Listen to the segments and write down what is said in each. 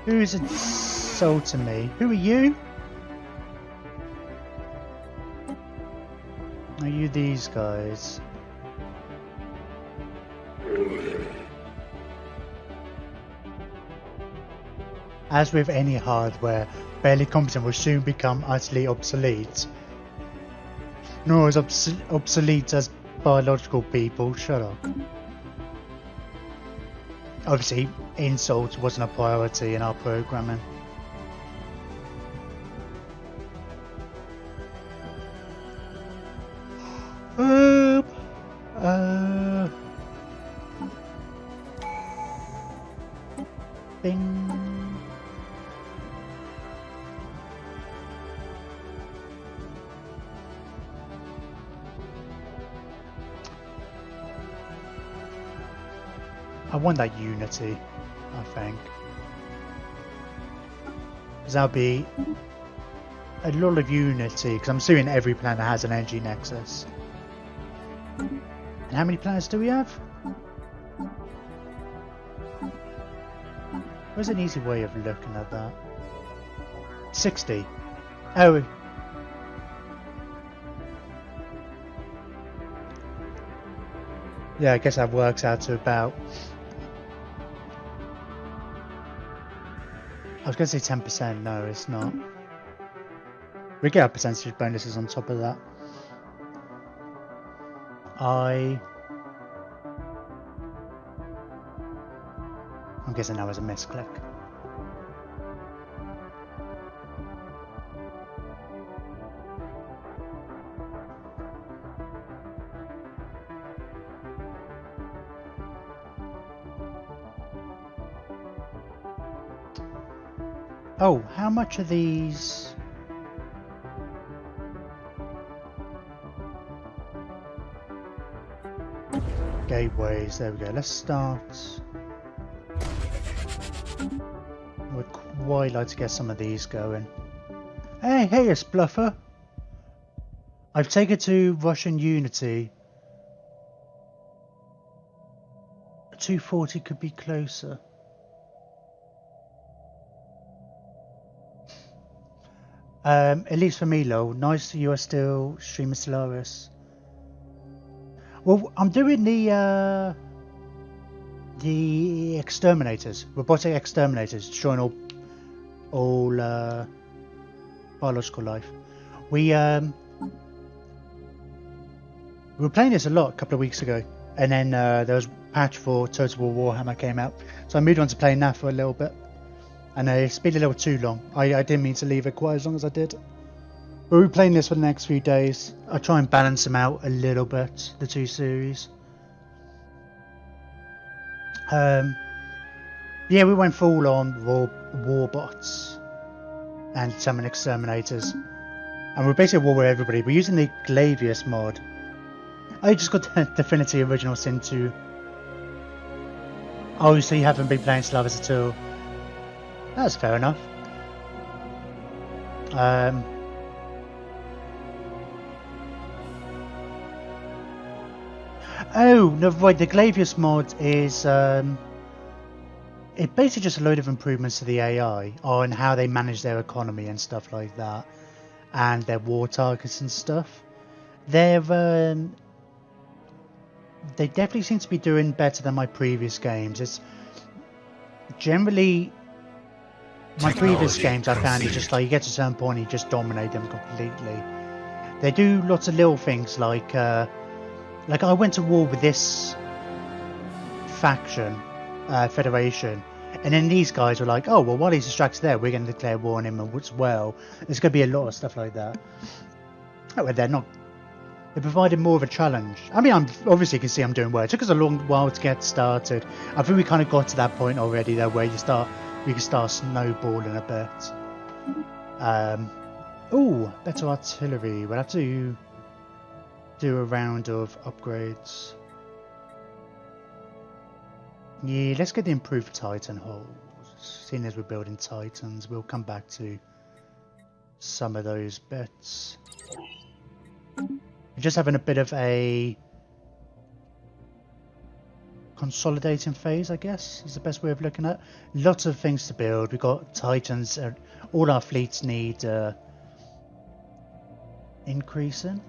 Who is insulting me? Who are you? Are you these guys? As with any hardware, barely competent will soon become utterly obsolete. Nor as obsolete as biological people. Shut up. Obviously, insult wasn't a priority in our programming. Bing. I want that unity, I think. Because that'll be a lot of unity, because I'm assuming every planet has an energy nexus. And how many planets do we have? Where's an easy way of looking at that? 60. Oh. Yeah, I guess that works out to about... I was going to say 10%, no it's not. We get our percentage bonuses on top of that. I'm guessing that was a misclick. Oh, how much are these? Gateways, there we go. Let's start. Would quite like to get some of these going. Hey, it's Bluffer. I've taken to Russian Unity. 240 could be closer. At least for me, lol. Nice you are still streaming Stellaris. Well, I'm doing the Exterminators, robotic Exterminators, destroying all biological life. We were playing this a lot a couple of weeks ago, and then there was a patch for Total War Warhammer came out, so I moved on to playing that for a little bit. And it's been a little too long. I didn't mean to leave it quite as long as I did. But we're playing this for the next few days. I'll try and balance them out a little bit, the two series. Yeah, we went full on warbots and summon exterminators. And we're basically at war with everybody. We're using the Glavius mod. I just got the Divinity Original Sin 2. Oh, so you haven't been playing Stellaris at all? That's fair enough. Oh, no, right, the Glavius mod is it's basically just a load of improvements to the AI on how they manage their economy and stuff like that, and their war targets and stuff. They definitely seem to be doing better than my previous games. It's generally... My previous games I found it's just like you get to a certain point and you just dominate them completely. They do lots of little things like I went to war with this faction, Federation, and then these guys were like, oh well, while he's distracted there, we're going to declare war on him as well. There's going to be a lot of stuff like that. Oh, they're providing more of a challenge. I mean, I'm obviously you can see I'm doing well. It took us a long while to get started. I think we kind of got to that point already though, where we can start snowballing a bit. Oh, better artillery. We'll have to do a round of upgrades. Yeah, let's get the improved Titan hulls. Seeing as we're building Titans, we'll come back to some of those bits. We're just having a bit of a consolidating phase, I guess, is the best way of looking at it. Lots of things to build. We've got Titans. All our fleets need increasing.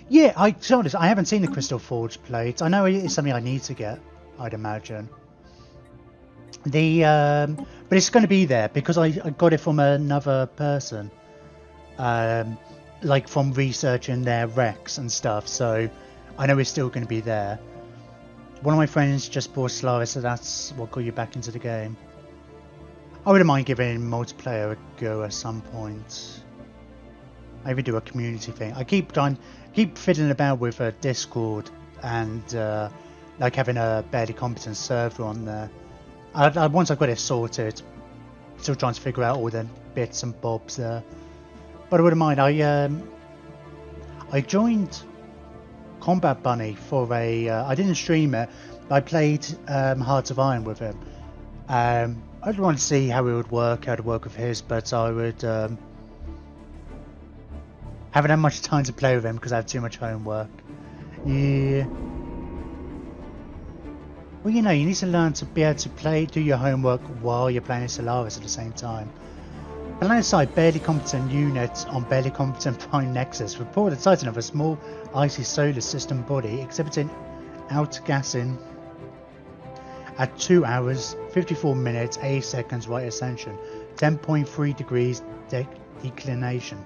Yeah, to be honest, I haven't seen the Crystal Forge plates. I know it's something I need to get, I'd imagine. But it's going to be there because I got it from another person, like from researching their wrecks and stuff. So I know it's still going to be there. One of my friends just bought Stellaris, so that's what got you back into the game. I wouldn't mind giving multiplayer a go at some point. Maybe do a community thing. I keep fiddling about with Discord and like having a barely competent server on there. Once I've got it sorted, still trying to figure out all the bits and bobs there. But I wouldn't mind. I joined Combat Bunny for I didn't stream it, but I played Hearts of Iron with him. I wanted to see how it would work, how to work with his, but I would haven't had much time to play with him because I have too much homework. Yeah. Well, you know, you need to learn to be able to do your homework while you're playing Stellaris at the same time. Alongside barely competent units on barely competent prime nexus, reported the sighting of a small icy solar system body exhibiting outgassing at 2 hours, 54 minutes, 8 seconds right ascension, 10.3 degrees declination.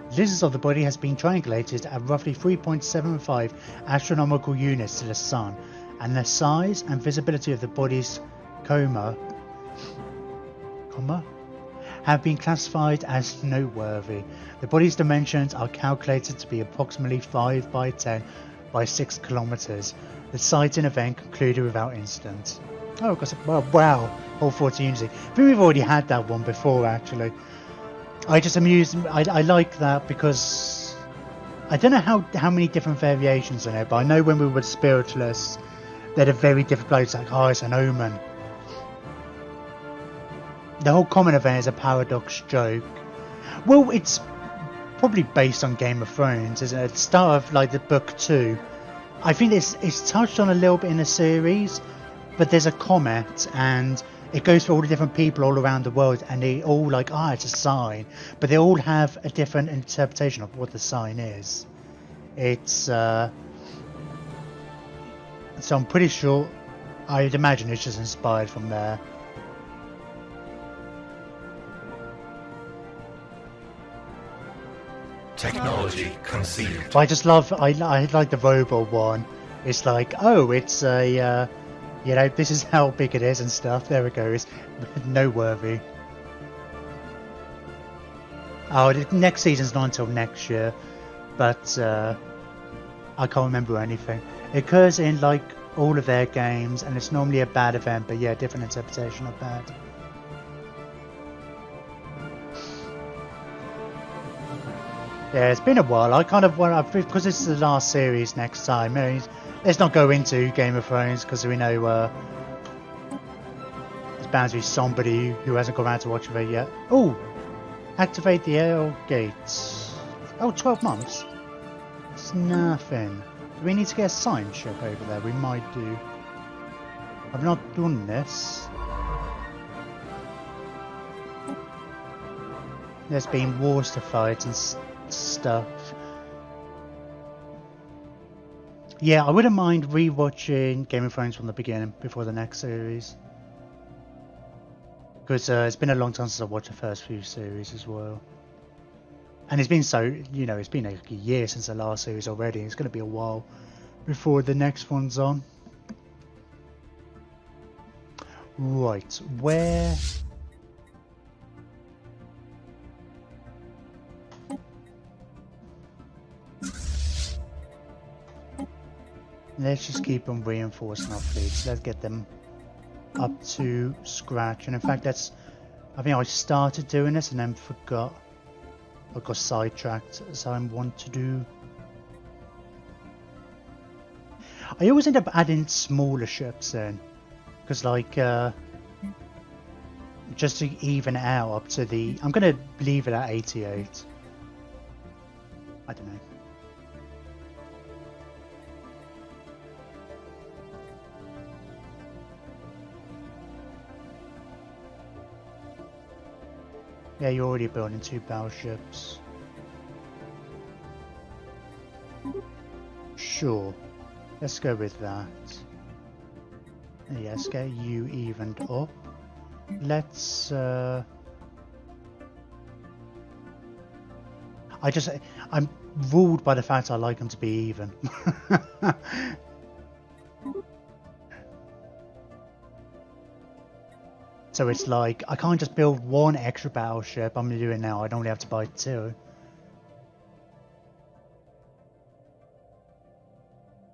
The distance of the body has been triangulated at roughly 3.75 astronomical units to the Sun, and the size and visibility of the body's comma have been classified as noteworthy. The body's dimensions are calculated to be approximately 5 by 10 by 6 kilometers. The sighting event concluded without incident. Oh, wow, all 40 Unity. I think we've already had that one before, actually. I like that because I don't know how many different variations in it, but I know when we were spiritualists, they had a very different place, like, oh, it's an omen. The whole common event is a paradox joke. Well, it's probably based on Game of Thrones, isn't it? At the start of like the book 2, I think it's touched on a little bit in the series, but there's a comet and it goes for all the different people all around the world, and they all like, it's a sign, but they all have a different interpretation of what the sign is. It's so I'm pretty sure, I'd imagine it's just inspired from there. Technology conceived. But I just love, I like the robot one. It's like, oh, it's a, you know, this is how big it is and stuff. There we go. It's noteworthy. Oh, the next season's not until next year, but I can't remember anything. It occurs in like all of their games, and it's normally a bad event, but yeah, different interpretation of bad. Yeah, it's been a while. I kind of want, because this is the last series next time. Let's not go into Game of Thrones because we know there's bound to be somebody who hasn't gone around to watch it yet. Oh, activate the air gates. Oh, 12 months. It's nothing. Do we need to get a science ship over there? We might do. I've not done this. There's been wars to fight and stuff. Yeah, I wouldn't mind rewatching Game of Thrones from the beginning before the next series, because it's been a long time since I watched the first few series as well, and it's been it's been like a year since the last series already. It's going to be a while before the next one's on. Right, where? Let's just keep on reinforcing our fleets. Let's get them up to scratch. And in fact, I think I started doing this and then forgot. I got sidetracked, so I want to do. I always end up adding smaller ships in, because like just to even it out up to the. I'm gonna leave it at 88. I don't know. Yeah, you're already building 2 battleships. Sure, let's go with that. Yes, get you evened up. Let's I'm ruled by the fact I like them to be even. So it's like, I can't just build 1 extra battleship. I'm going to do it now. I don't only have to buy 2.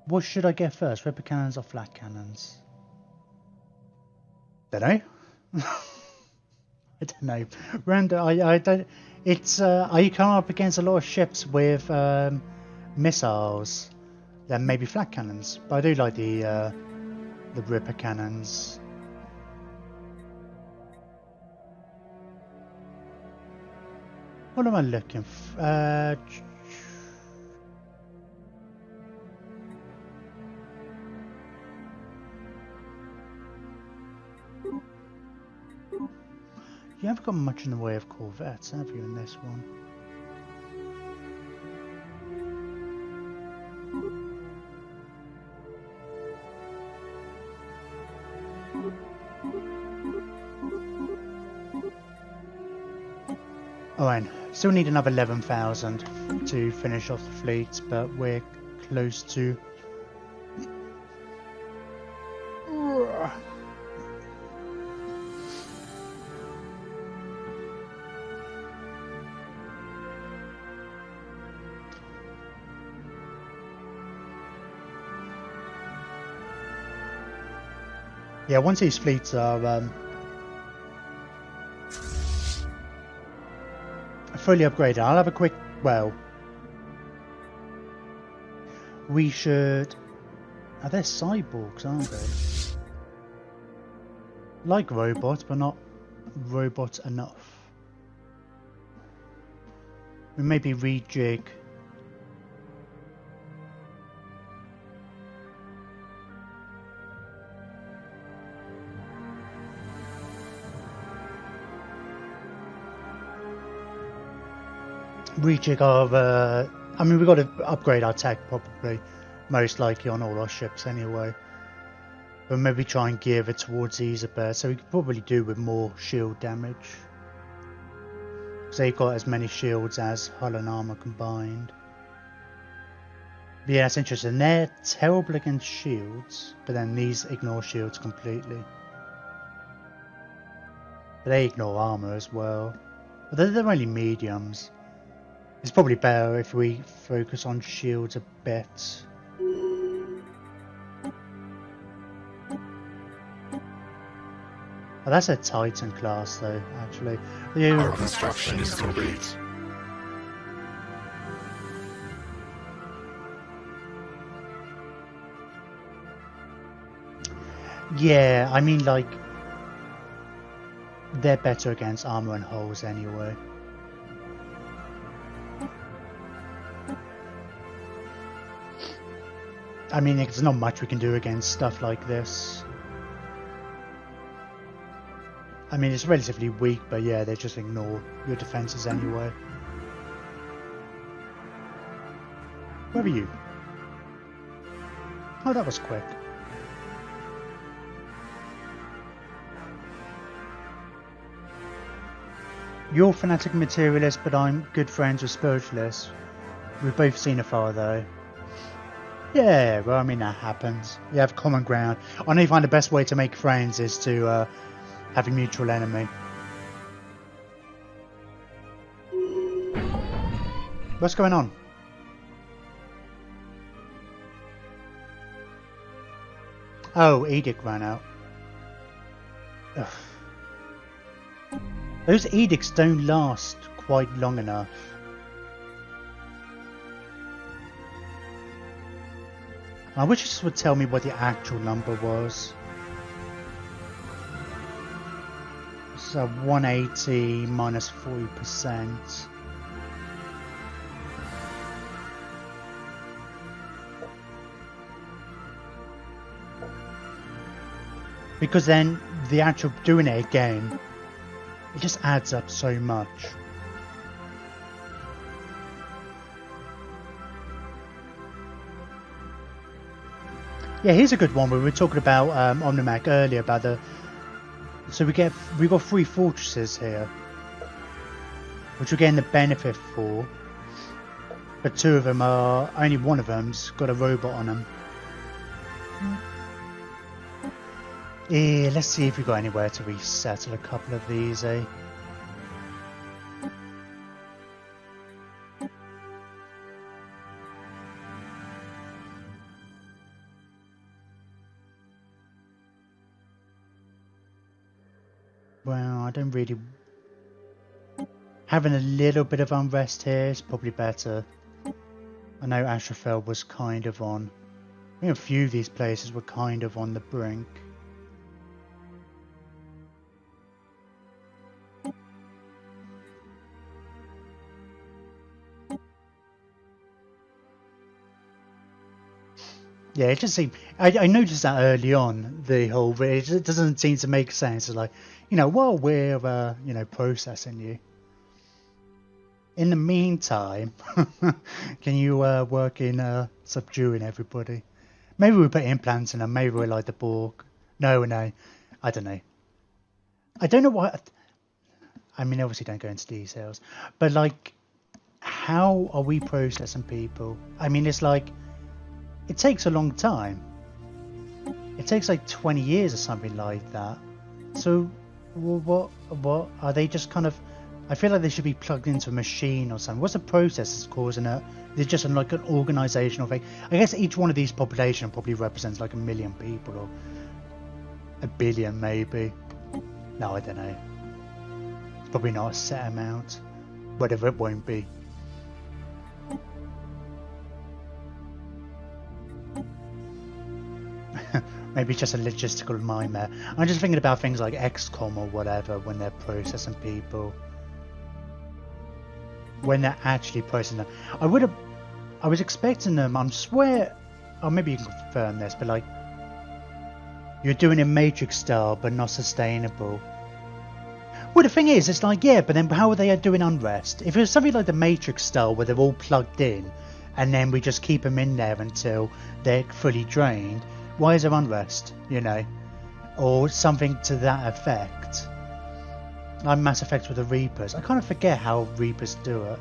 What should I get first? Rubber cannons or flat cannons? Don't know. I don't know. Random. I don't. It's you come up against a lot of ships with missiles. Then maybe flat cannons. But I do like the ripper cannons. What am I looking for? You haven't got much in the way of corvettes, have you, in this one? Oh, and still need another 11,000 to finish off the fleet, but we're close to. Yeah, once these fleets are fully upgraded, I'll have a quick. Well, we should. Are they cyborgs, aren't they? Like robots, but not robots enough. We maybe rejig. Rejig our. I mean, we've got to upgrade our tech probably, most likely on all our ships anyway. But maybe try and gear it towards these a bit, so we could probably do with more shield damage. Because they've got as many shields as hull and armor combined. But yeah, that's interesting. They're terrible against shields, but then these ignore shields completely. But they ignore armor as well. But they're only mediums. It's probably better if we focus on shields a bit. Oh, that's a Titan class though, actually. Our construction is complete. Yeah, I mean, like, they're better against armor and hulls anyway. I mean, there's not much we can do against stuff like this. I mean, it's relatively weak, but yeah, they just ignore your defenses anyway. Where are you? Oh, that was quick. You're fanatic materialist, but I'm good friends with spiritualists. We've both seen afar though. Yeah, well, I mean, that happens. You have common ground. I know you find the best way to make friends is to have a mutual enemy. What's going on? Oh, edict ran out. Ugh. Those edicts don't last quite long enough. I wish this would tell me what the actual number was. So 180 minus 40%. Because then the actual doing it again, it just adds up so much. Yeah, here's a good one. We were talking about Omnimac earlier about the. So we got 3 fortresses here, which we're getting the benefit for. But 2 of them are only one of them's got a robot on them. Yeah, let's see if we got anywhere to resettle a couple of these, eh? Well, I don't really... Having a little bit of unrest here is probably better. I know Ashrafel was kind of on... I think a few of these places were kind of on the brink. Yeah, it just seemed... I noticed that early on, the whole... It doesn't seem to make sense. It's like, you know, while we're, you know, processing you. In the meantime, can you work in subduing everybody? Maybe we put implants in them. Maybe we're like the Borg. No, I don't know. I don't know what... I mean, obviously don't go into details. But, like, how are we processing people? I mean, it's like... It takes a long time. It takes like 20 years or something like that. So, what are they just kind of... I feel like they should be plugged into a machine or something. What's the process that's causing it? They're just like an organisational thing. I guess each one of these population probably represents like 1 million people or 1 billion maybe. No, I don't know. It's probably not a set amount. Whatever it won't be. Maybe just a logistical nightmare. I'm just thinking about things like XCOM or whatever when they're processing people. When they're actually processing them. I was expecting them, I swear, or maybe you can confirm this, but like, you're doing a Matrix style but not sustainable. Well, the thing is, it's like, yeah, but then how are they doing unrest? If it was something like the Matrix style where they're all plugged in and then we just keep them in there until they're fully drained, why is there unrest, you know? Or something to that effect. Like Mass Effect with the Reapers. I kind of forget how Reapers do it.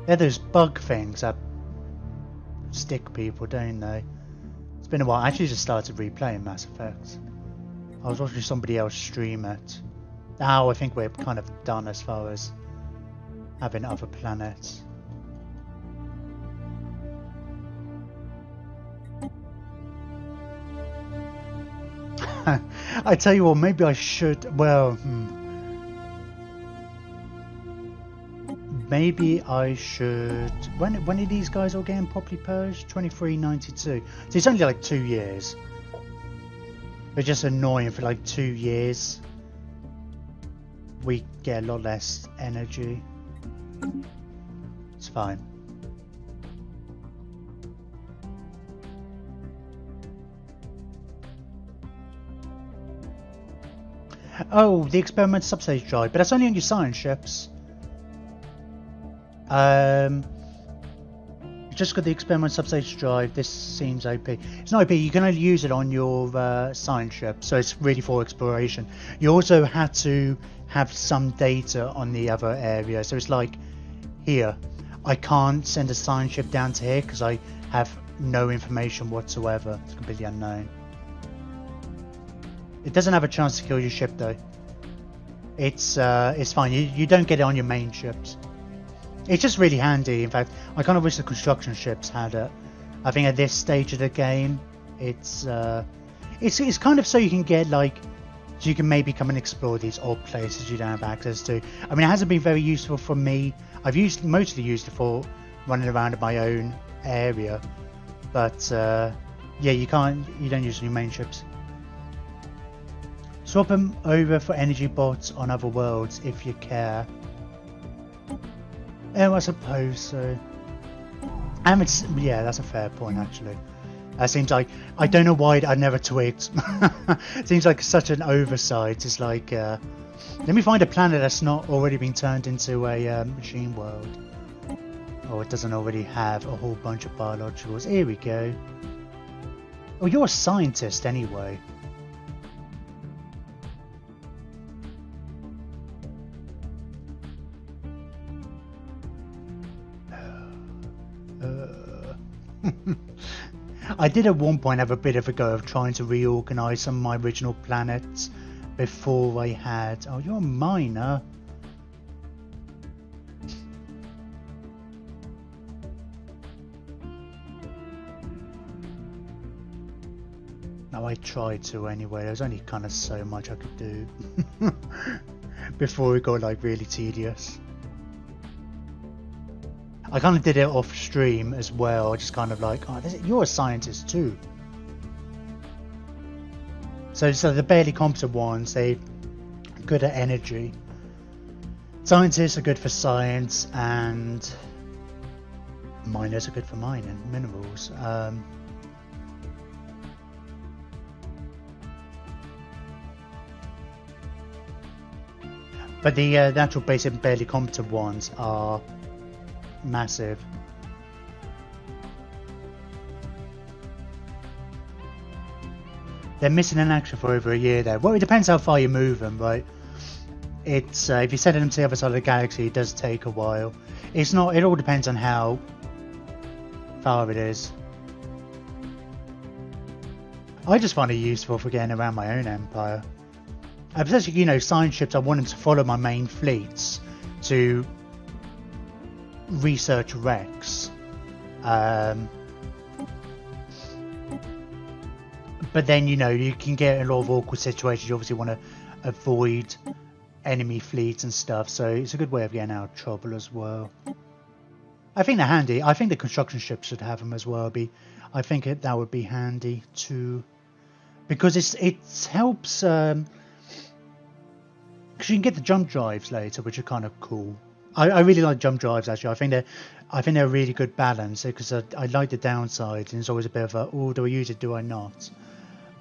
They're those bug things that stick people, don't they? It's been a while. I actually just started replaying Mass Effect. I was watching somebody else stream it. Now I think we're kind of done as far as having other planets. I tell you what, maybe I should, well, maybe I should, when are these guys all getting properly purged? 2392. So it's only like 2 years. But just annoying for like 2 years. We get a lot less energy. It's fine. Oh, the experimental substage drive, but that's only on your science ships. Just got the experimental substage drive. This seems OP. It's not OP. You can only use it on your science ship, so it's really for exploration. You also had to have some data on the other area. So it's like here, I can't send a science ship down to here because I have no information whatsoever. It's completely unknown. It doesn't have a chance to kill your ship though. It's fine. You don't get it on your main ships. It's just really handy. In fact, I kind of wish the construction ships had it. I think at this stage of the game, it's kind of so you can get like, so you can maybe come and explore these odd places you don't have access to. I mean, it hasn't been very useful for me. I've mostly used it for running around in my own area. But yeah, you don't use your main ships. Swap them over for energy bots on other worlds if you care. I suppose so. Yeah, that's a fair point actually. Seems like, I don't know why I never twigged. Seems like such an oversight. It's like, let me find a planet that's not already been turned into a machine world. Or it doesn't already have a whole bunch of biologicals. Here we go. Oh, you're a scientist anyway. I did at one point have a bit of a go of trying to reorganize some of my original planets before I had... Oh, you're a miner. No, I tried to anyway. There was only kind of so much I could do before it got like really tedious. I kind of did it off stream as well. I just kind of like, oh, you're a scientist too. So the barely competent ones, they're good at energy. Scientists are good for science, and miners are good for mining minerals. But the actual basic barely competent ones are massive. They're missing in action for over a year there. Well, it depends how far you move them, right? It's if you send them to the other side of the galaxy, it does take a while. It's not. It all depends on how far it is. I just find it useful for getting around my own empire. Especially, you know, science ships. I wanted to follow my main fleets to research wrecks, but then, you know, you can get in a lot of awkward situations. You obviously want to avoid enemy fleets and stuff, so it's a good way of getting out of trouble as well. I think they're handy. I think the construction ships should have them as well. I think that would be handy too, because it helps because you can get the jump drives later, which are kind of cool. I really like jump drives actually. I think they're a really good balance, because I like the downsides, and it's always a bit of a, oh, do I use it, do I not?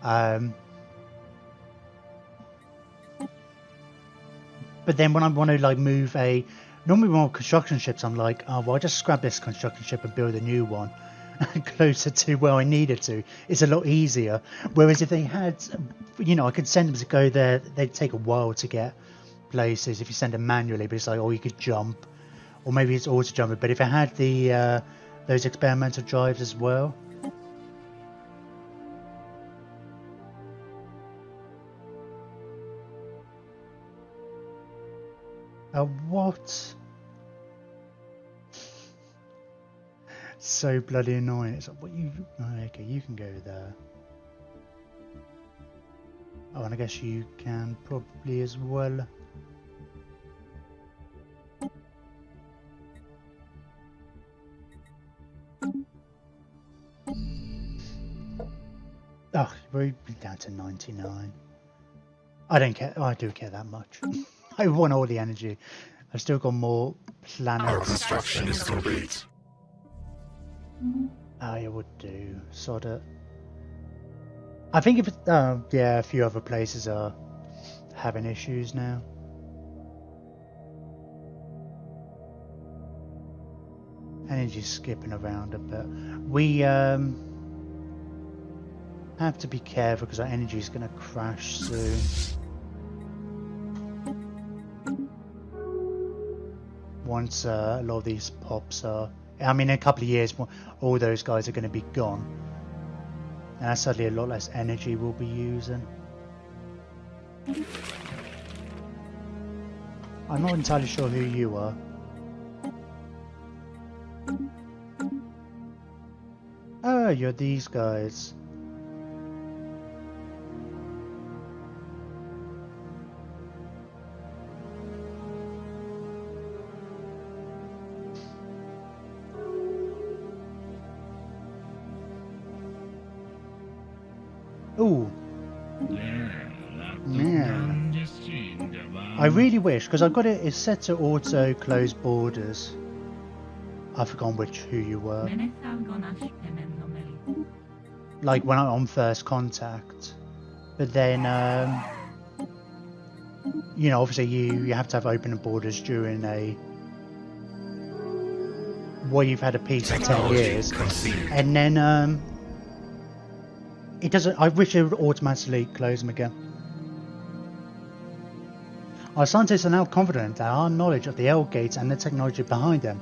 But then when I want to like move normally when I'm construction ships, I'm like, oh well, I just scrap this construction ship and build a new one closer to where I need it to. It's a lot easier. Whereas if they had, you know, I could send them to go there, they'd take a while to get places if you send them manually, but it's like, oh, you could jump, or maybe it's auto jumping. But if it had the those experimental drives as well. What? So bloody annoying. It's like, what you? Oh, okay, you can go there. Oh, and I guess you can probably as well. Oh, we're down to 99. I don't care. Oh, I do care that much. I want all the energy. I've still got more planets. Our construction is complete. I would do. Sod it. I think if it, yeah, a few other places are having issues now. Energy's skipping around a bit. We have to be careful because our energy is going to crash soon. Once a lot of these pops are, I mean, in a couple of years, all those guys are going to be gone, and that's suddenly a lot less energy we'll be using. I'm not entirely sure who you are. Oh, you're these guys. Ooh. Yeah. I really wish, because I've got it's set to auto close borders. I've forgotten who you were. Like when I'm on first contact. But then, you know, obviously you have to have open borders during where you've had a peace for 10 years. And then, it doesn't, I wish it would automatically close them again. Our scientists are now confident that our knowledge of the L gates and the technology behind them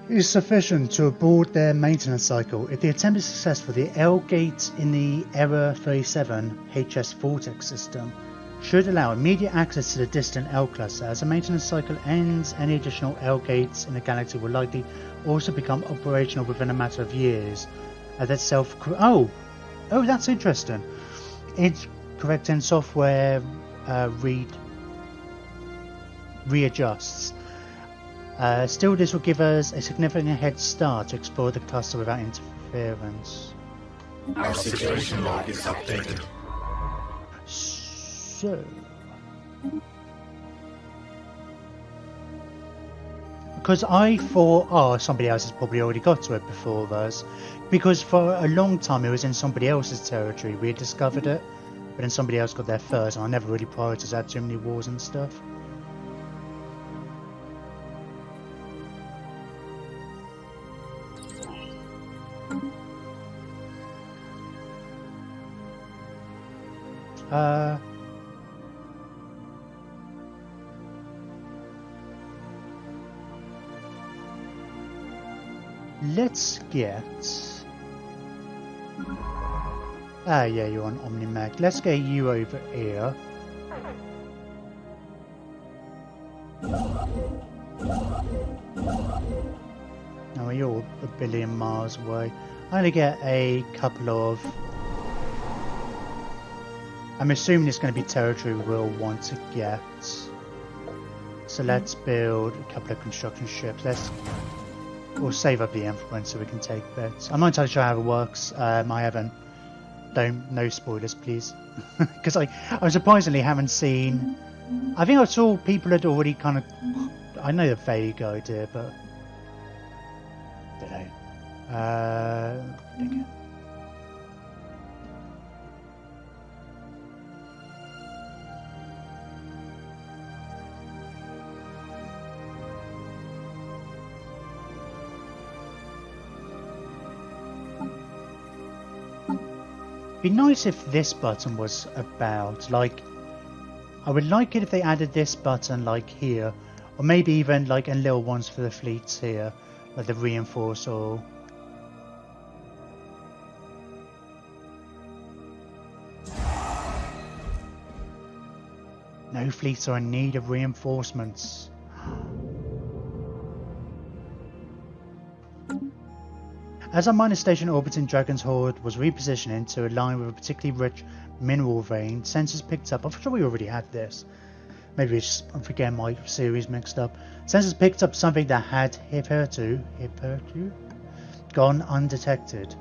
is sufficient to abort their maintenance cycle. If the attempt is successful, the L gates in the Era 37 HS Vortex system should allow immediate access to the distant L cluster. As the maintenance cycle ends, any additional L gates in the galaxy will likely also become operational within a matter of years. That's oh, that's interesting. It's correcting software readjusts. Still, this will give us a significant head start to explore the cluster without interference. Our situation log is updated. So, because I thought, somebody else has probably already got to it before us, because for a long time it was in somebody else's territory. We had discovered it, but then somebody else got there first, and I never really prioritized that, too many wars and stuff. Let's get... yeah, you're on Omni-Mech. Let's get you over here. Now you're a billion miles away. I'm gonna get a couple of... I'm assuming it's going to be territory we'll want to get. So let's build a couple of construction ships. We'll save up the influence so we can take bits. I'm not entirely sure how it works. I haven't. No spoilers, please. Because I surprisingly haven't seen... I think I saw people had already kind of... I know the vague idea, but... I don't know. Be nice if this button was about, like, I would like it if they added this button like here, or maybe even like in little ones for the fleets here, like the reinforce or... No fleets are in need of reinforcements. As our minor station orbiting Dragon's Hoard was repositioning to align with a particularly rich mineral vein, sensors picked up... I'm sure we already had this. Maybe I'm forgetting my series mixed up. Sensors picked up something that had hitherto gone undetected.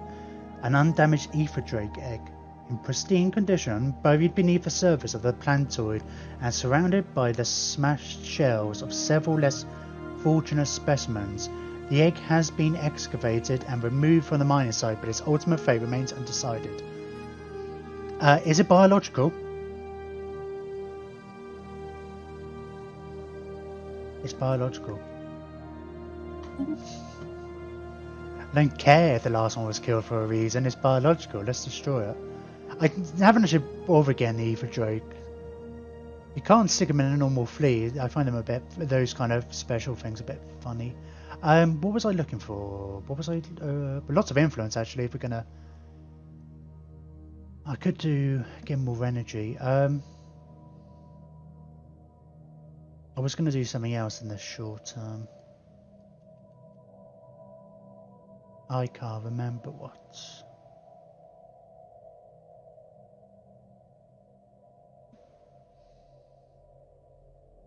An undamaged ether drake egg, in pristine condition, buried beneath the surface of the planetoid and surrounded by the smashed shells of several less fortunate specimens. The egg has been excavated and removed from the mining site, but its ultimate fate remains undecided. Is it biological? It's biological. I don't care if the last one was killed for a reason. It's biological. Let's destroy it. I haven't actually bothered getting the ether drake. You can't stick them in a normal fleet. I find them a bit, those kind of special things, a bit funny. What was I looking for? What was I... lots of influence, actually, if we're gonna... I could get more energy. I was gonna do something else in the short term. I can't remember what.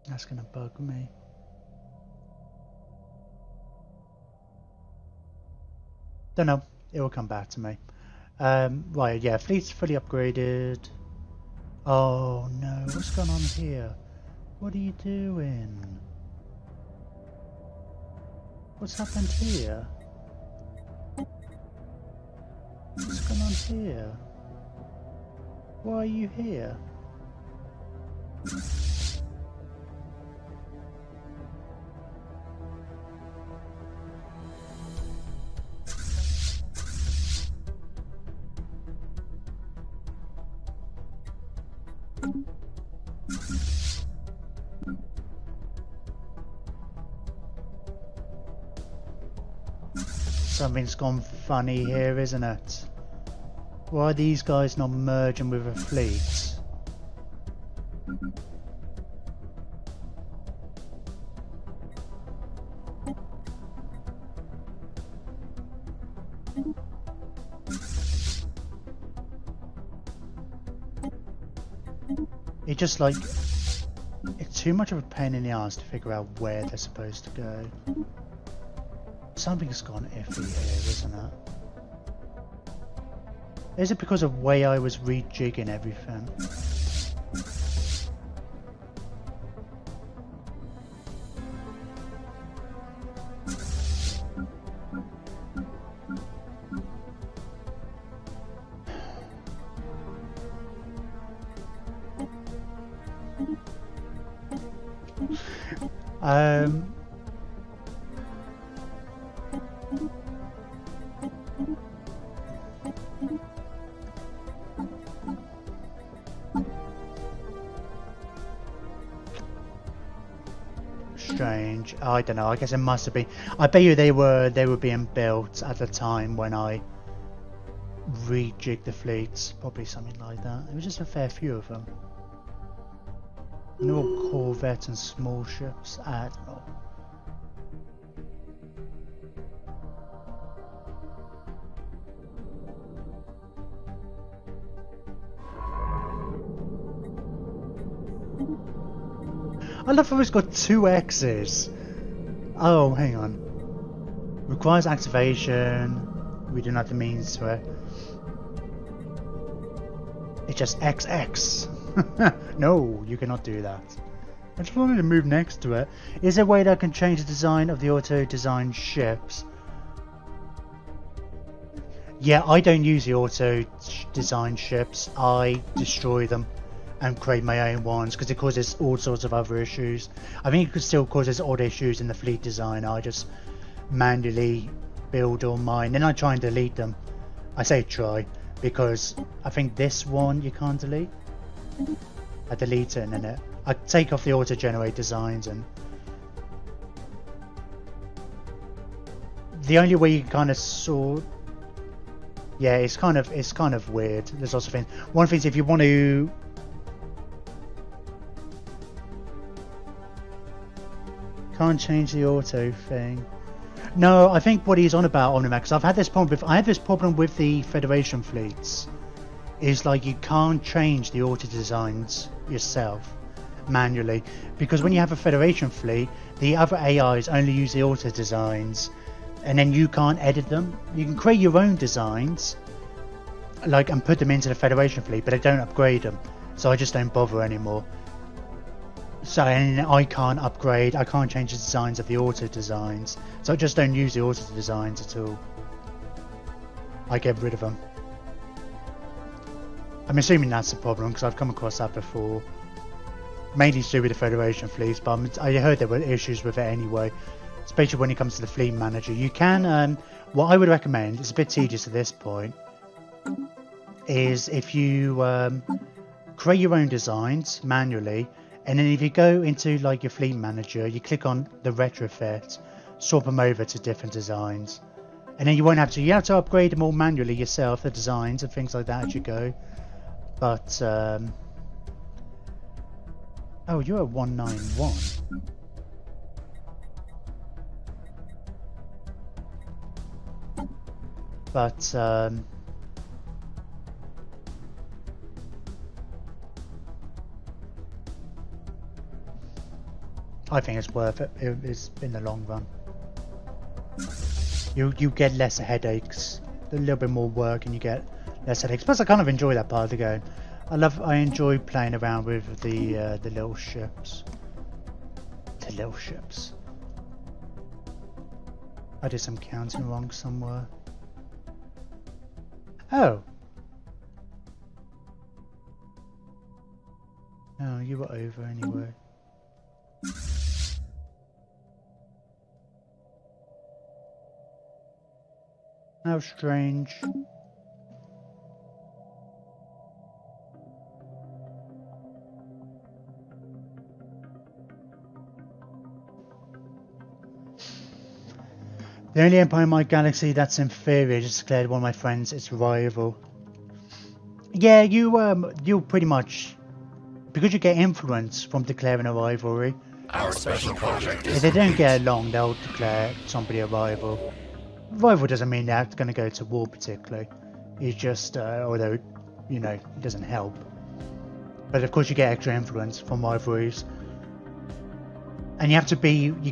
That's gonna bug me. Don't know. It will come back to me. Right, yeah, fleet's fully upgraded. Oh no, what's going on here? What are you doing? What's happened here? What's going on here? Why are you here? Something's gone funny here, isn't it? Why are these guys not merging with a fleet? It just like, it's too much of a pain in the ass to figure out where they're supposed to go. Something's gone iffy here, isn't it? Is it because of the way I was rejigging everything? Strange. I don't know. I guess it must have been. I bet you they were being built at the time when I rejigged the fleets. Probably something like that. It was just a fair few of them. No corvettes and small ships. I don't know. I love how it's got two X's. Oh, hang on. Requires activation. We don't have the means to it. It's just XX. No, you cannot do that. I just wanted to move next to it. Is there a way that I can change the design of the auto-designed ships? Yeah, I don't use the auto-designed ships. I destroy them and create my own ones because it causes all sorts of other issues. I think it could still causes odd issues in the fleet design. I just manually build all mine, then I try and delete them. I say try because I think this one you can't delete. I delete it and then I take off the auto-generate designs, and the only way you can kind of sort. Yeah, it's kind of weird. There's lots of things. One thing is if you want to. Can't change the auto thing. No, I think what he's on about, Omnimax, I had this problem with the Federation fleets. Is like you can't change the auto designs yourself manually, because when you have a Federation fleet, the other AIs only use the auto designs, and then you can't edit them. You can create your own designs, like, and put them into the Federation fleet, but I don't upgrade them, so I just don't bother anymore. So, and I can't upgrade, I can't change the designs of the auto designs, so I just don't use the auto designs at all. I get rid of them. I'm assuming that's the problem because I've come across that before. Mainly to do with the Federation fleets, but I heard there were issues with it anyway. Especially when it comes to the fleet manager. You can, what I would recommend, it's a bit tedious at this point, is if you create your own designs manually, and then if you go into like your fleet manager, you click on the retrofit, swap them over to different designs. And then you have to upgrade them all manually yourself, the designs and things like that as you go. But, oh, you're at 191. But, I think it's worth it. It's in the long run. You get less headaches, a little bit more work, and you get less headaches. Plus, I kind of enjoy that part of the game. I enjoy playing around with the little ships. The little ships. I did some counting wrong somewhere. Oh. No, you were over anyway. How strange. The only empire in my galaxy that's inferior just declared one of my friends its rival. Yeah, you pretty much, because you get influence from declaring a rivalry. Our special project is If they don't get along, they'll declare somebody a rival. Rival doesn't mean they're going to go to war particularly. It's just, although, you know, it doesn't help. But of course you get extra influence from rivalries. And you have to be, they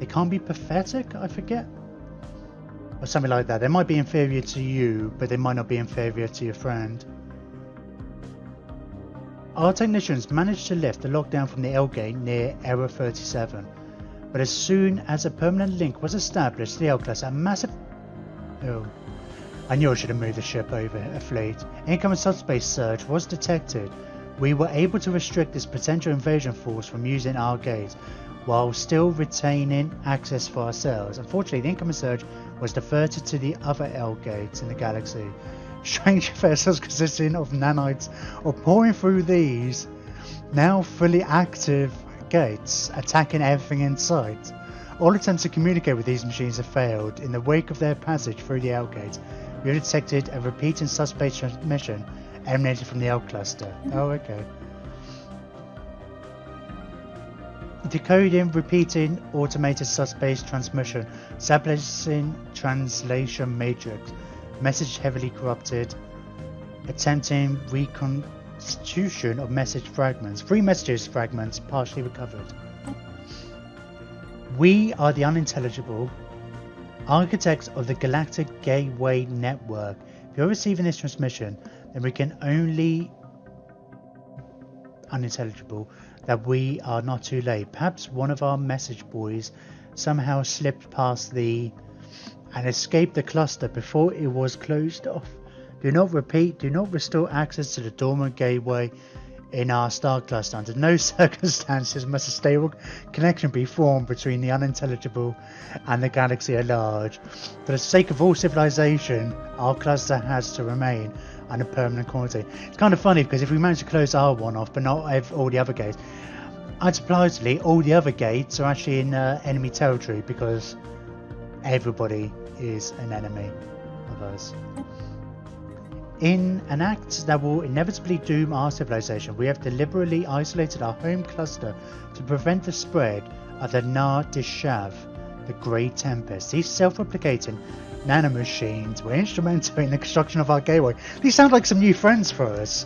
can't be pathetic, I forget. Or something like that. They might be inferior to you, but they might not be inferior to your friend. Our technicians managed to lift the lockdown from the L gate near Error 37. But as soon as a permanent link was established, the L-class, a massive... Oh. I knew I should have moved the ship over a fleet. Incoming subspace surge was detected. We were able to restrict this potential invasion force from using our gate, while still retaining access for ourselves. Unfortunately, the incoming surge was diverted to the other L gates in the galaxy. Strange vessels consisting of nanites are pouring through these, now fully active gates, attacking everything in sight. All attempts to communicate with these machines have failed. In the wake of their passage through the L gate, we have detected a repeating subspace transmission emanating from the L cluster. Oh, okay. Decoding, repeating, automated subspace transmission, establishing translation matrix, message heavily corrupted, attempting reconstitution of message fragments, 3 messages fragments partially recovered. We are the unintelligible architects of the Galactic Gateway Network. If you're receiving this transmission, then we can only unintelligible that we are not too late. Perhaps one of our message boys somehow slipped past and escaped the cluster before it was closed off. Do not restore access to the dormant gateway in our star cluster. Under no circumstances must a stable connection be formed between the unintelligible and the galaxy at large. For the sake of all civilization, our cluster has to remain under permanent quarantine. It's kind of funny because if we manage to close our one off but not all the other gates, unsurprisingly all the other gates are actually in enemy territory because everybody is an enemy of us. In an act that will inevitably doom our civilization, we have deliberately isolated our home cluster to prevent the spread of the Nar Dishav, the Great Tempest. These self-replicating nanomachines were instrumental in the construction of our gateway. These sound like some new friends for us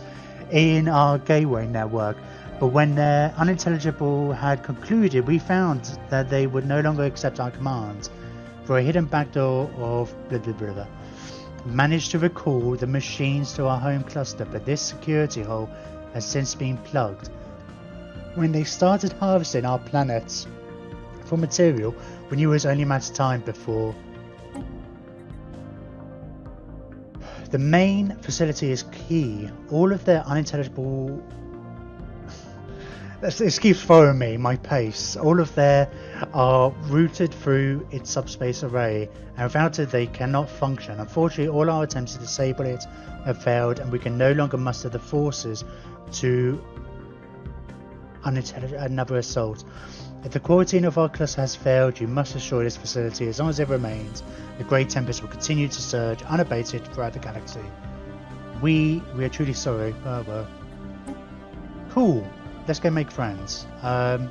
in our gateway network. But when their unintelligible had concluded, we found that they would no longer accept our commands. For a hidden backdoor of blah blah blah blah. Managed to recall the machines to our home cluster, but this security hole has since been plugged. When they started harvesting our planets for material, we knew it was only a matter of time before. The main facility is key. All of their unintelligible... This keeps throwing me my pace. All of their are routed through its subspace array, and without it they cannot function. Unfortunately, all our attempts to disable it have failed, and we can no longer muster the forces to another assault. If the quarantine of our cluster has failed, you must destroy this facility. As long as it remains, the Great Tempest will continue to surge unabated throughout the galaxy. We are truly sorry. Oh, well. Cool. Let's go make friends. Oh,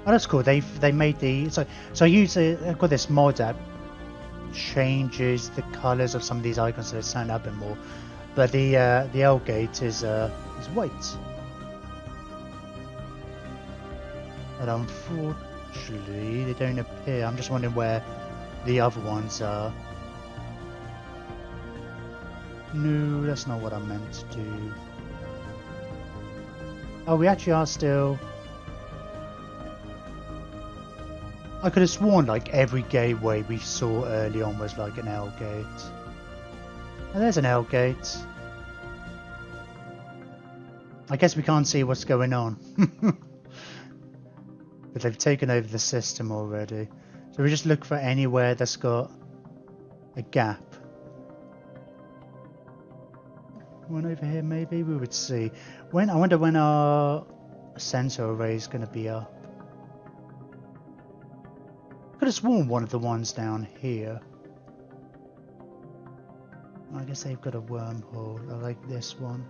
that's cool. They made the so I've got this mod that changes the colours of some of these icons so they stand up a bit more. But the L gate is white. But unfortunately, they don't appear. I'm just wondering where the other ones are. No, that's not what I meant to do. Oh, we actually are still... I could have sworn like every gateway we saw early on was like an L gate. Oh, there's an L gate. I guess we can't see what's going on. But they've taken over the system already. So we just look for anywhere that's got a gap. One over here maybe, we would see. I wonder when our sensor array is going to be up. Could have sworn one of the ones down here. I guess they've got a wormhole. I like this one.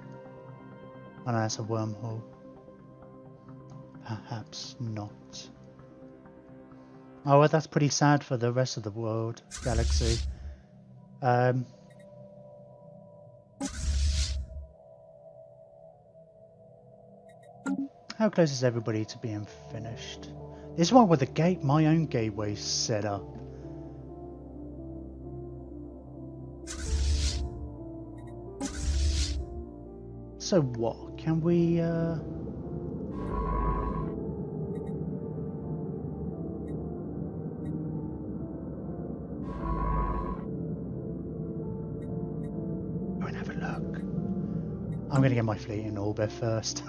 Oh no, that's a wormhole. Perhaps not. Oh, well, that's pretty sad for the rest of the world, galaxy. How close is everybody to being finished? This one with my own gateway set up. So what? Can we go and have a look. I'm gonna get my fleet in orbit first.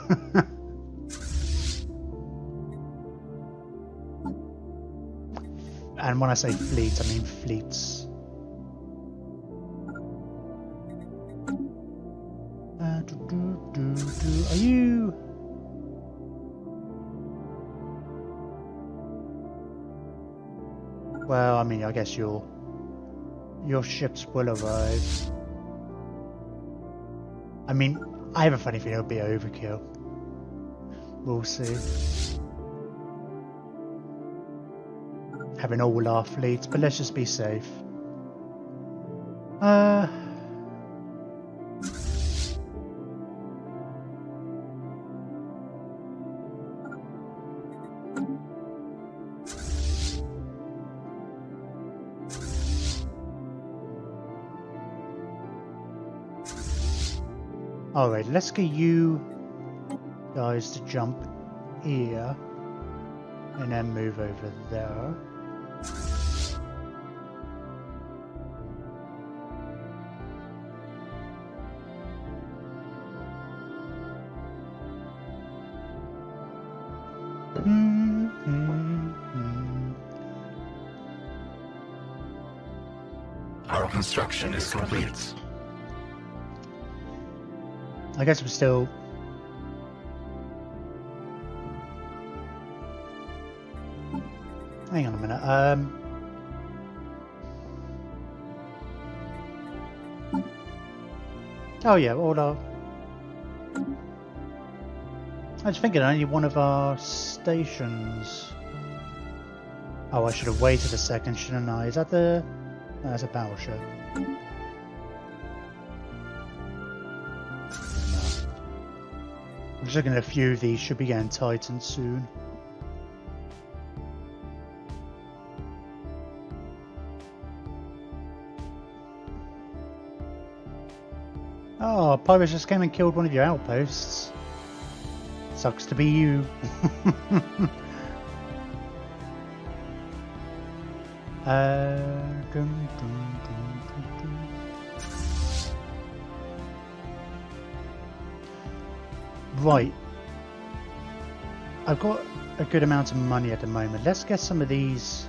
And when I say fleet, I mean fleets. Are you... Well, I mean, I guess your ships will arrive. I mean, I have a funny feeling it'll be overkill. We'll see. Having all our fleets, but let's just be safe. Alright, let's get you guys to jump here and then move over there. Our construction is complete. I guess we're still... Hang on a minute. Oh yeah, all our... I was thinking only one of our stations... Oh, I should have waited a second, shouldn't I? Is that the... No, that's a battleship. I'm just looking at a few of these, should be getting Titan soon. Oh, pirates just came and killed one of your outposts. Sucks to be you. Right. I've got a good amount of money at the moment. Let's get some of these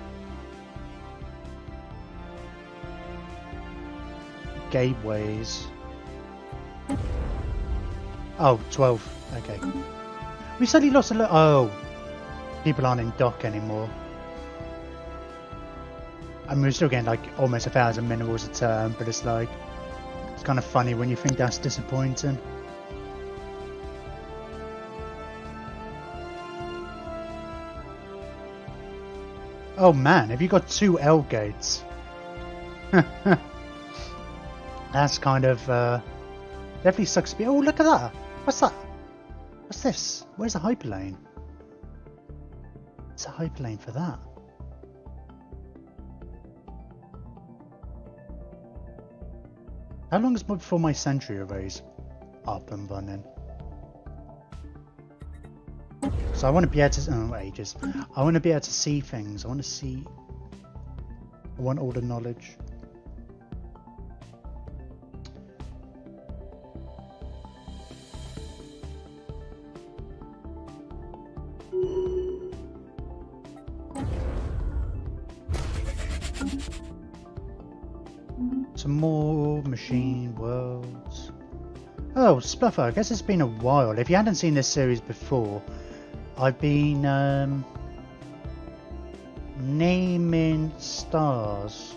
gateways. Oh, 12. Okay. We suddenly lost a lot. Oh. People aren't in dock anymore. I mean, we're still getting like almost 1,000 minerals a turn, but it's like, it's kind of funny when you think that's disappointing. Oh man, have you got 2 L gates? That's kind of definitely sucks to be. Oh, look at that! What's that? What's this? Where's the hyperlane? What's the hyperlane for that? How long is before my sentry arrays up and running? So I want to be able to... Oh, ages. I want to be able to see things. I want to see... I want all the knowledge. Some more machine worlds. Oh, Spluffer, I guess it's been a while. If you hadn't seen this series before, I've been naming stars.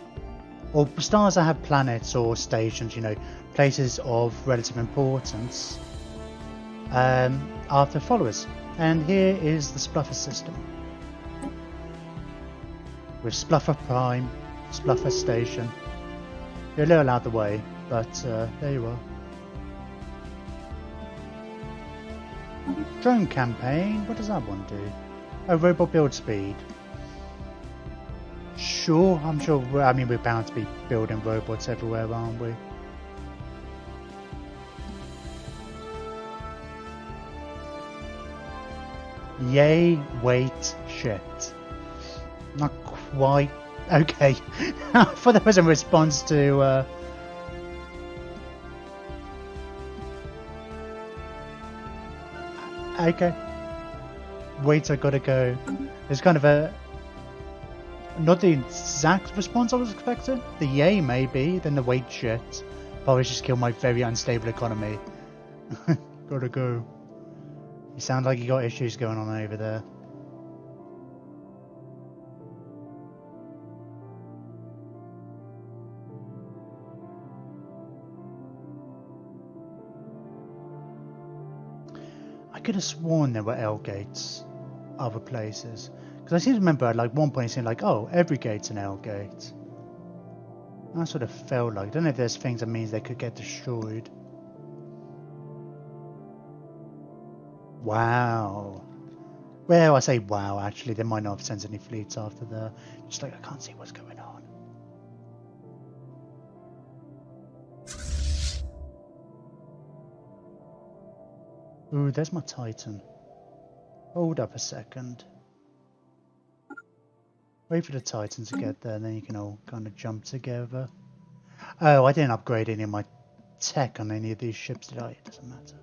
Or stars that have planets or stations, you know, places of relative importance, after followers. And here is the Spluffer system. With Spluffer Prime, Spluffer Station. You're a little out of the way, but there you are. Drone campaign, what does that one do? Oh, robot build speed. Sure, I'm sure, I mean, we're bound to be building robots everywhere, aren't we? Yay, wait, shit. Not quite. Okay. I thought that was a response to okay. Wait, I gotta go. It's kind of a... Not the exact response I was expecting. The yay maybe, then the wait shit. Probably just kill my very unstable economy. Gotta go. You sound like you got issues going on over there. I could have sworn there were L gates other places. Because I seem to remember at like one point saying like, oh, every gate's an L gate. That's what it felt like. I don't know if there's things that means they could get destroyed. Wow. Well, I say wow, actually. They might not have sent any fleets after there. Just like, I can't see what's going on. Ooh, there's my Titan. Hold up a second. Wait for the Titan to get there, and then you can all kind of jump together. Oh, I didn't upgrade any of my tech on any of these ships, did I? It doesn't matter.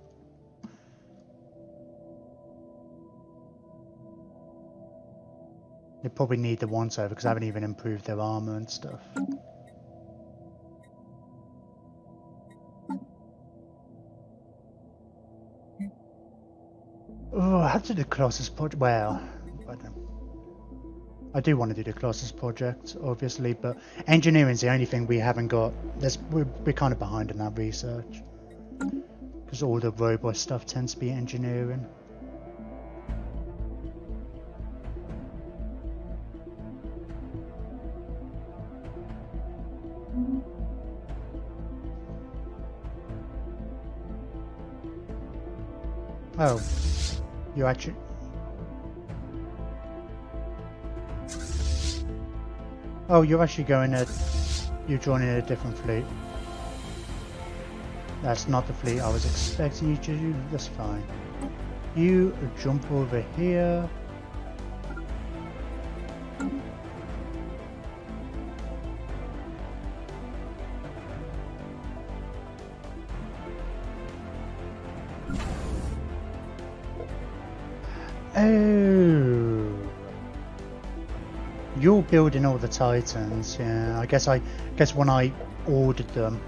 They probably need the once over because I haven't even improved their armor and stuff. Oh, I have to do the Colossus project. Well, I do want to do the Colossus project, obviously, but engineering is the only thing we haven't got. We're kind of behind in that research because all the robot stuff tends to be engineering. Oh, you actually... Oh, you're actually going at... You're joining a different fleet. That's not the fleet I was expecting you to do. That's fine. You jump over here. Oh, you're building all the Titans. Yeah, I guess when I ordered them,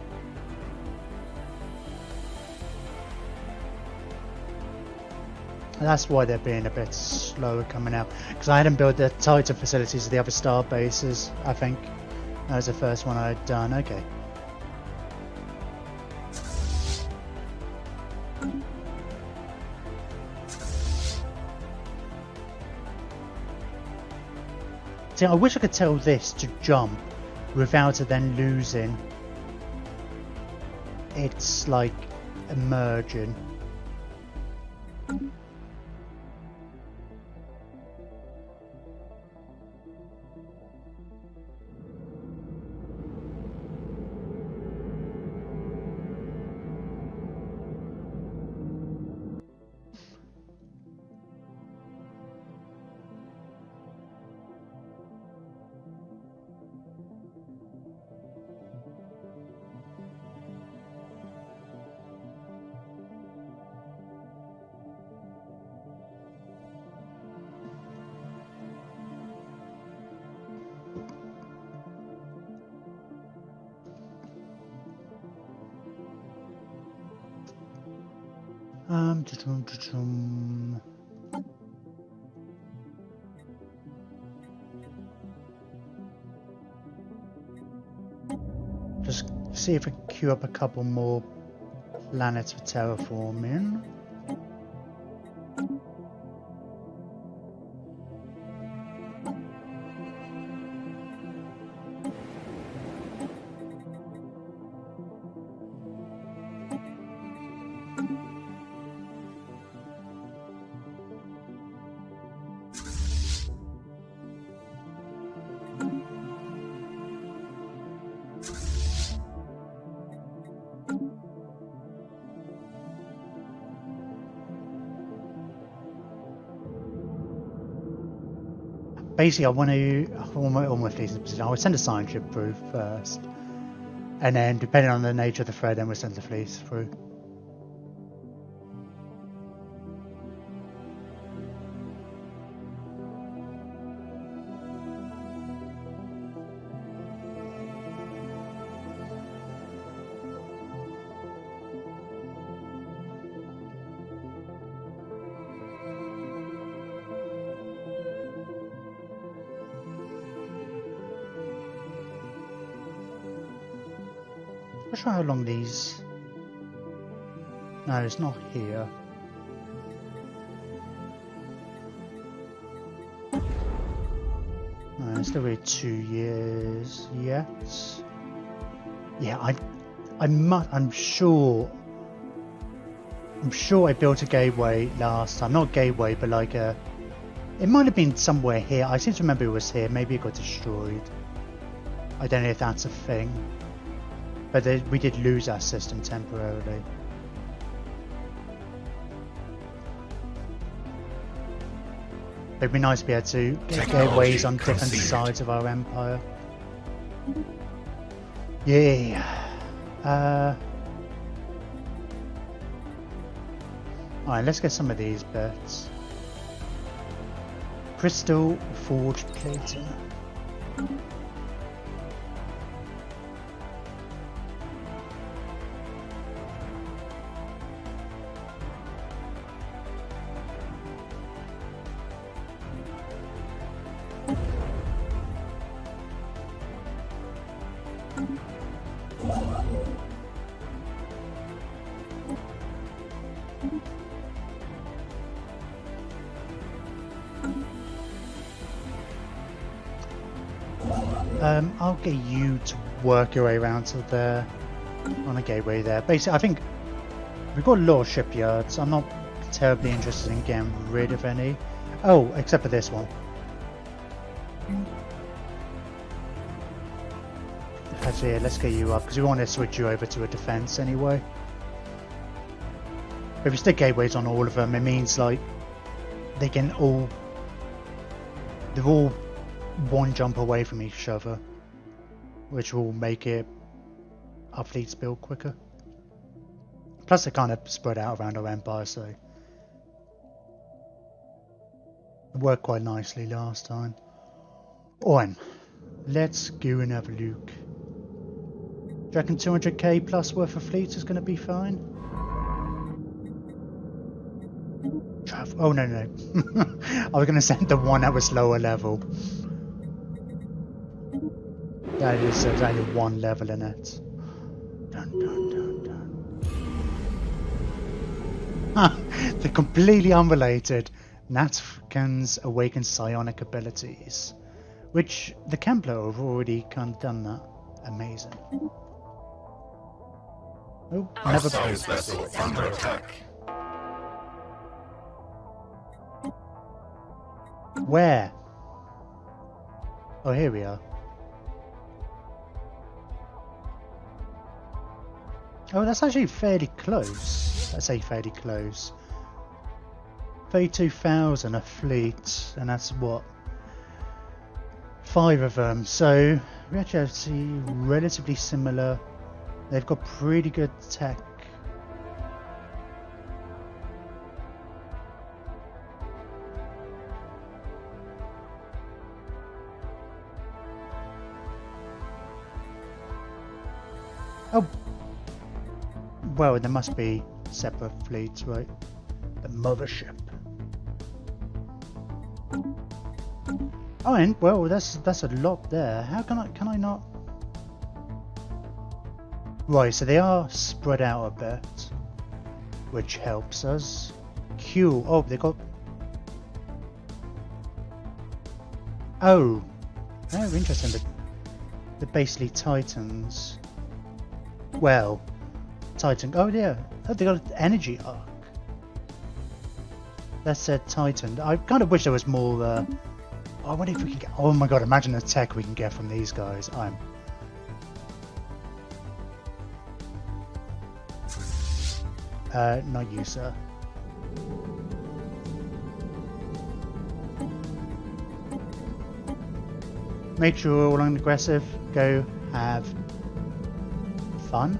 that's why they're being a bit slower coming out. Because I hadn't built the Titan facilities of the other star bases. I think that was the first one I'd done. Okay. See, I wish I could tell this to jump without it then losing. It's like emerging. Just see if we can queue up a couple more planets for terraforming. Basically, I want all my fleets in position. I would send a science ship through first, and then depending on the nature of the threat, then we'll send the fleets through. I'm not sure how long these... No, it's not here. No, it's still really 2 years yet. Yeah, I'm sure I built a gateway last time. Not gateway, but like a... It might have been somewhere here. I seem to remember it was here. Maybe it got destroyed. I don't know if that's a thing. But we did lose our system temporarily. It'd be nice to be able to get gateways on different sides of our empire. Yeah. Alright, let's get some of these bits. Crystal forged plating. I'll get you to work your way around to there, on a gateway there. Basically, I think we've got a lot of shipyards. I'm not terribly interested in getting rid of any. Oh, except for this one. Actually, yeah, let's get you up, because we want to switch you over to a defense anyway. If we stick gateways on all of them, it means like they can all... They're all one jump away from each other, which will make it our fleets build quicker. Plus, they kind of spread out around our empire, so it worked quite nicely last time. On, let's go and have a look. Do you reckon 200k plus worth of fleets is going to be fine? Oh no. I was going to send the one that was lower level. That is, there's only one level in it. Dun, dun, dun, dun. They're completely unrelated. Natkins awakened psionic abilities, which the Kempler have already kind of done that. Amazing. Oh, never. Science vessel under attack. Where? Oh, here we are. Oh, that's actually fairly close. I say fairly close. 32,000 a fleet, and that's what? 5 of them. So we actually have to see relatively similar. They've got pretty good tech. Oh, well, there must be separate fleets, right? The mothership. Oh, and well, that's a lot there. How can I not? Right, so they are spread out a bit, which helps us. Q. Oh, they got. Oh, very interesting. They're basically Titans. Well, Titan. Oh yeah. Oh, they got an energy arc. That said Titan. I kind of wish there was more. I wonder if we can get. Oh my god! Imagine the tech we can get from these guys. Not you, sir. Make sure we're all aggressive. Go have fun.